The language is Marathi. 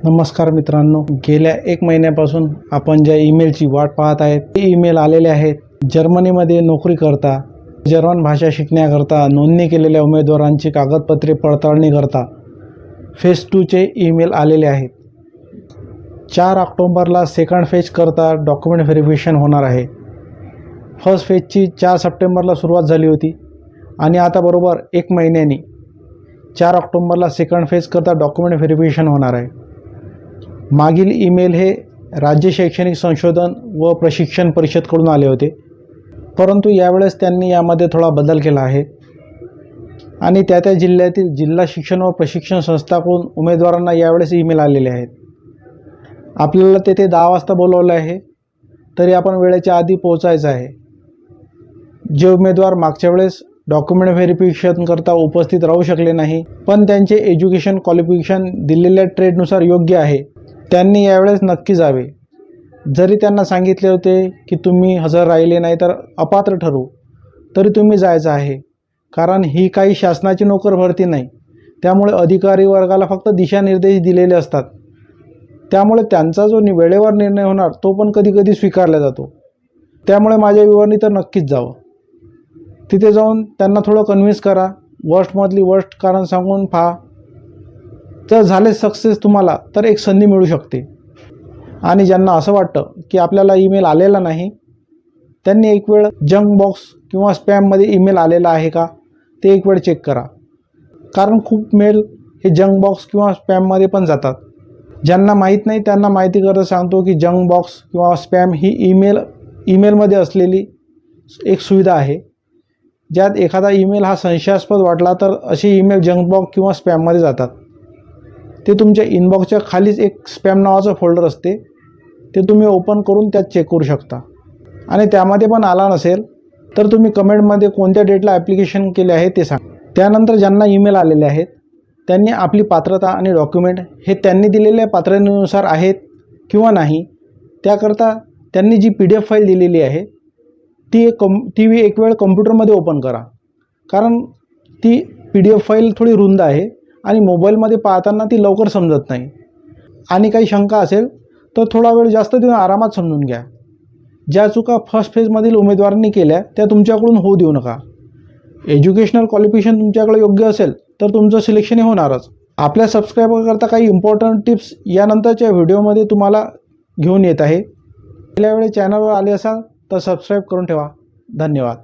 नमस्कार मित्रांनो, गेल्या 1 महिन्यापासून आपण ज्या ईमेलची वाट पाहत आहेत ते ईमेल आलेले आहेत. जर्मनीमध्ये नोकरी करता, जर्मन भाषा शिकण्याकरता नोंदणी केलेल्या उमेदवारांची कागदपत्रे पडताळणी करता फेज 2चे ईमेल आलेले आहेत. 4 ऑक्टोबरला सेकंड फेज करता डॉक्युमेंट व्हेरिफिकेशन होणार आहे. फर्स्ट फेजची 4 सप्टेंबरला सुरुवात झाली होती आणि आता बरोबर 1 महिन्यानी 4 ऑक्टोबरला सेकंड फेज करता डॉक्युमेंट व्हेरिफिकेशन होणार आहे. मागील ईमेल हे राज्य शैक्षणिक संशोधन व प्रशिक्षण परिषदकडून आले होते, परंतु यावेळेस त्यांनी यामध्ये थोडा बदल केला आहे आणि त्या जिल्ह्यातील जिल्हा शिक्षण व प्रशिक्षण संस्थाकडून उमेदवारांना यावेळेस ईमेल आलेले आहेत. आपल्याला तेथे 10 वाजता बोलवलं आहे, तरी आपण वेळेच्या आधी पोहोचायचं आहे. जे उमेदवार मागच्या वेळेस डॉक्युमेंट व्हेरिफिकेशन करता उपस्थित राहू शकले नाही, पण त्यांचे एज्युकेशन क्वालिफिकेशन दिलेल्या ट्रेडनुसार योग्य आहे, त्यांनी यावेळेस नक्की जावे. जरी त्यांना सांगितले होते की तुम्ही हजर राहिले नाही तर अपात्र ठरू, तरी तुम्ही जायचं आहे. कारण ही काही शासनाची नोकर भरती नाही, त्यामुळे अधिकारी वर्गाला फक्त दिशानिर्देश दिलेले असतात. त्यामुळे त्यांचा जो वेळेवर निर्णय होणार तो पण कधी कधी स्वीकारला जातो. त्यामुळे माझ्या विवरणी तर नक्कीच जावं. तिथे जाऊन त्यांना थोडं कन्व्हिन्स करा, वर्स्टमधली वर्स्ट कारण सांगून पहा. जर झाले सक्सेस तुम्हाला तर एक संधी मिळू शकते. आणि ज्यांना असं वाटतं की आपल्याला ईमेल आलेला नाही, त्यांनी एक वेळ जंक बॉक्स किंवा स्पॅममध्ये ईमेल आलेला आहे का ते एक वेळ चेक करा. कारण खूप मेल हे जंक बॉक्स किंवा स्पॅममध्ये पण जातात. ज्यांना माहीत नाही त्यांना माहिती करता सांगतो की जंक बॉक्स किंवा स्पॅम ही ईमेलमध्ये असलेली एक सुविधा आहे. ज्यात एखादा ईमेल हा संशयास्पद वाटला तर असे ईमेल जंक बॉक्स किंवा स्पॅममध्ये जातात. ते तुमच्या इनबॉक्सच्या खालीच एक स्पॅम नावाचं फोल्डर असते, ते तुम्ही ओपन करून त्यात चेक करू शकता. आणि त्यामध्ये पण आला नसेल तर तुम्ही कमेंटमध्ये कोणत्या डेटला ॲप्लिकेशन केले आहे ते सांगा. त्यानंतर ज्यांना ईमेल आलेले आहेत त्यांनी आपली पात्रता आणि डॉक्युमेंट हे त्यांनी दिलेल्या पात्रतेनुसार आहेत किंवा नाही, त्याकरता त्यांनी जी PDF फाईल दिलेली आहे ती एक वेळ कम्प्युटरमध्ये ओपन करा. कारण ती PDF फाईल थोडी रुंद आहे आणि मोबाईलमध्ये पाहताना ती लवकर समजत नाही. आणि काही शंका असेल तर थोडा वेळ जास्त देऊन आरामात समजून घ्या. ज्या चुका फर्स्ट फेजमधील उमेदवारांनी केल्या त्या तुमच्याकडून होऊ देऊ नका. एज्युकेशनल क्वालिफिकेशन तुमच्याकडे योग्य असेल तर तुमचं सिलेक्शन होणारच. आपल्या सबस्क्रायबरकरता काही इम्पॉर्टंट टिप्स यानंतरच्या व्हिडिओमध्ये तुम्हाला घेऊन येत आहे. गेल्या वेळी चॅनलवर आले असाल तर सबस्क्राईब करून ठेवा. धन्यवाद.